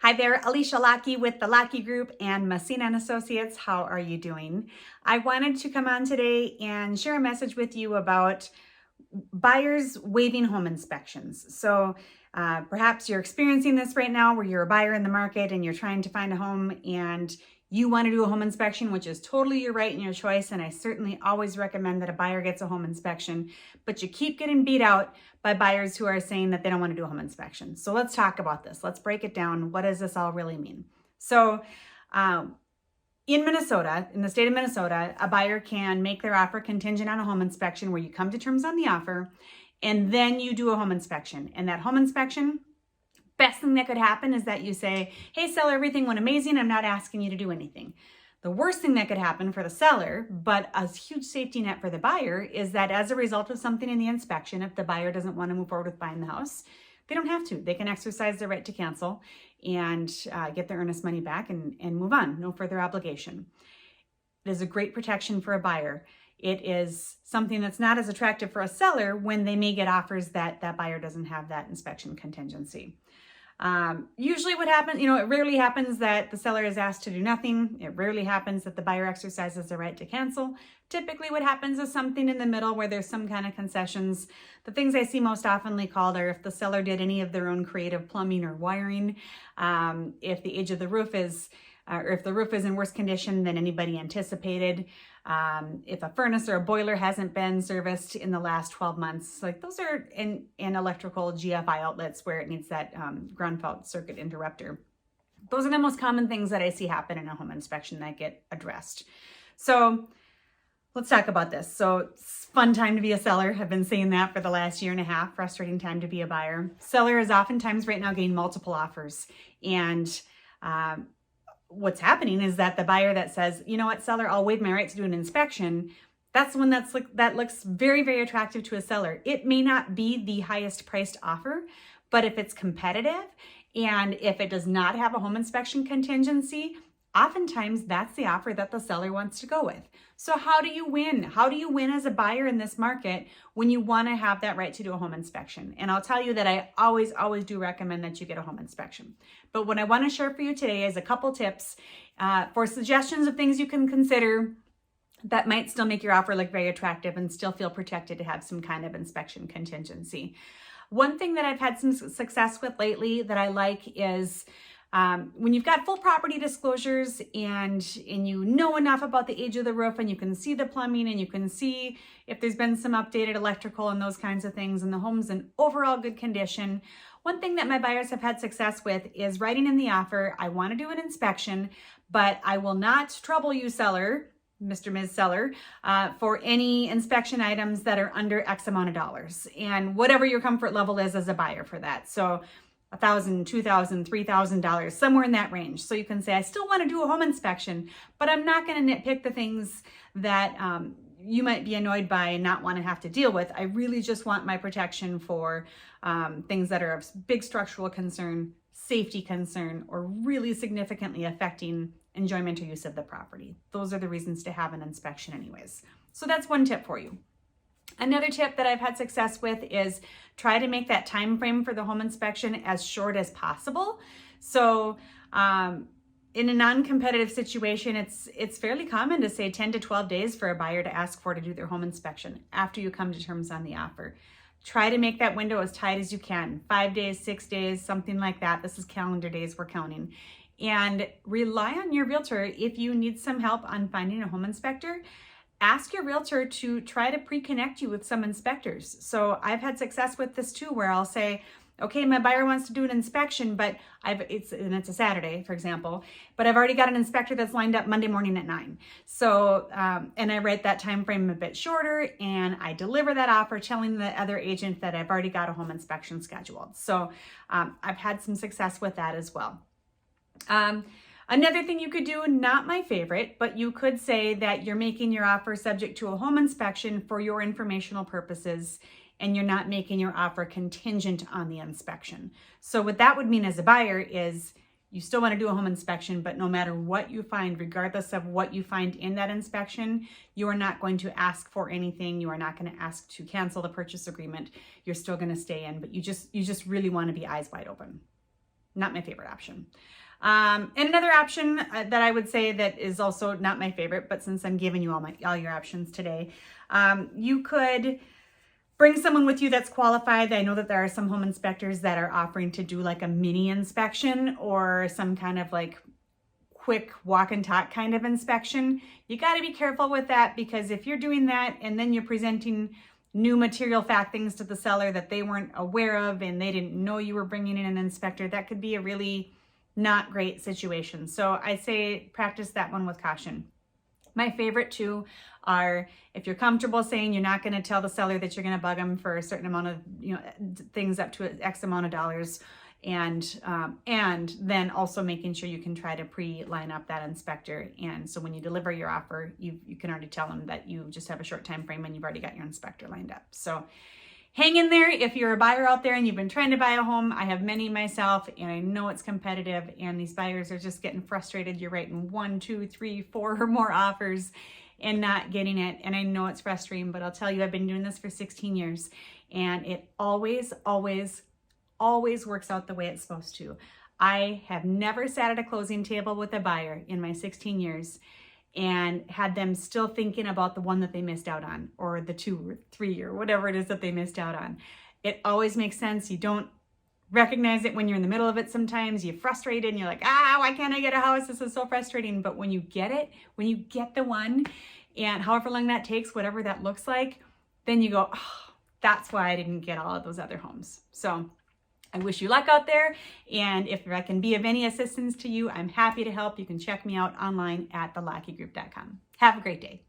Hi there, Alicia Lokke with the Lokke Group and Messina and Associates. How are you doing? I wanted to come on today and share a message with you about buyers waiving home inspections. So perhaps you're experiencing this right now where you're a buyer in the market and you're trying to find a home and you want to do a home inspection, which is totally your right and your choice. And I certainly always recommend that a buyer gets a home inspection, but you keep getting beat out by buyers who are saying that they don't want to do a home inspection. So let's talk about this. Let's break it down. What does this all really mean? So in Minnesota, in the state of Minnesota, a buyer can make their offer contingent on a home inspection where you come to terms on the offer and then you do a home inspection. And that home inspection, best thing that could happen is that you say, hey seller, everything went amazing. I'm not asking you to do anything. The worst thing that could happen for the seller, but a huge safety net for the buyer, is that as a result of something in the inspection, if the buyer doesn't want to move forward with buying the house, they don't have to. They can exercise their right to cancel and get their earnest money back and move on. No further obligation. It is a great protection for a buyer. It is something that's not as attractive for a seller when they may get offers that that buyer doesn't have that inspection contingency. Usually what happens, it rarely happens that the seller is asked to do nothing. It rarely happens that the buyer exercises the right to cancel. Typically what happens is something in the middle where there's some kind of concessions. The things I see most oftenly called are if the seller did any of their own creative plumbing or wiring, if the age of the roof is, or if the roof is in worse condition than anybody anticipated, if a furnace or a boiler hasn't been serviced in the last 12 months, like those are in electrical GFI outlets where it needs that ground fault circuit interrupter. Those are the most common things that I see happen in a home inspection that get addressed. So let's talk about this. So it's a fun time to be a seller. I've been saying that for the last year and a half. Frustrating time to be a buyer. Seller is oftentimes right now getting multiple offers. And what's happening is that the buyer that says, you know what, seller, I'll waive my right to do an inspection. That's the one that looks very, very attractive to a seller. It may not be the highest priced offer, but if it's competitive and if it does not have a home inspection contingency, oftentimes that's the offer that the seller wants to go with. So how do you win? How do you win as a buyer in this market when you want to have that right to do a home inspection? And I'll tell you that I always do recommend that you get a home inspection. But what I want to share for you today is a couple tips for suggestions of things you can consider that might still make your offer look very attractive and still feel protected to have some kind of inspection contingency. One thing that I've had some success with lately that I like is when you've got full property disclosures and you know enough about the age of the roof and you can see the plumbing and you can see if there's been some updated electrical and those kinds of things and the home's in overall good condition. One thing that my buyers have had success with is writing in the offer, I want to do an inspection, but I will not trouble you, seller, Mr. Ms. Seller, for any inspection items that are under X amount of dollars and whatever your comfort level is as a buyer for that. So $1,000, $2,000, $3,000, somewhere in that range. So you can say, I still want to do a home inspection, but I'm not going to nitpick the things that you might be annoyed by and not want to have to deal with. I really just want my protection for things that are of big structural concern, safety concern, or really significantly affecting enjoyment or use of the property. Those are the reasons to have an inspection anyways. So that's one tip for you. Another tip that I've had success with is try to make that time frame for the home inspection as short as possible. So in a non-competitive situation, it's fairly common to say 10 to 12 days for a buyer to ask for to do their home inspection after you come to terms on the offer. Try to make that window as tight as you can. 5 days, 6 days, something like that. This is calendar days we're counting. And rely on your realtor if you need some help on finding a home inspector. Ask your realtor to try to pre-connect you with some inspectors. So I've had success with this too, where I'll say, okay, my buyer wants to do an inspection, but it's a Saturday, for example, but I've already got an inspector that's lined up Monday morning at 9. So, and I write that time frame a bit shorter and I deliver that offer telling the other agent that I've already got a home inspection scheduled. So I've had some success with that as well. Another thing you could do, not my favorite, but you could say that you're making your offer subject to a home inspection for your informational purposes and you're not making your offer contingent on the inspection. So what that would mean as a buyer is you still want to do a home inspection, but no matter what you find, regardless of what you find in that inspection, you are not going to ask for anything. You are not going to ask to cancel the purchase agreement. You're still going to stay in, but you just really want to be eyes wide open. Not my favorite option. And another option that I would say that is also not my favorite, but since I'm giving you all your options today, you could bring someone with you that's qualified. I know that there are some home inspectors that are offering to do like a mini inspection or some kind of like quick walk and talk kind of inspection. You got to be careful with that, because if you're doing that and then you're presenting new material fact things to the seller that they weren't aware of and they didn't know you were bringing in an inspector, that could be a really not great situation. So I say practice that one with caution. My favorite two are, if you're comfortable saying you're not going to tell the seller that you're going to bug them for a certain amount of, things up to X amount of dollars, and then also making sure you can try to pre-line up that inspector. And so when you deliver your offer, you can already tell them that you just have a short time frame and you've already got your inspector lined up. So hang in there if you're a buyer out there and you've been trying to buy a home. I have many myself, and I know it's competitive, and these buyers are just getting frustrated. You're writing 1, 2, 3, 4 or more offers and not getting it. And I know it's frustrating, but I'll tell you, I've been doing this for 16 years and it always works out the way it's supposed to. I have never sat at a closing table with a buyer in my 16 years and had them still thinking about the one that they missed out on, or the 2 or 3 or whatever it is that they missed out on. It always makes sense. You don't recognize it when you're in the middle of it. Sometimes you're frustrated and you're like, why can't I get a house? This is so frustrating. But when you get it, when you get the one, and however long that takes, whatever that looks like, then you go, that's why I didn't get all of those other homes. So I wish you luck out there, and if I can be of any assistance to you, I'm happy to help. You can check me out online at thelokkegroup.com. Have a great day.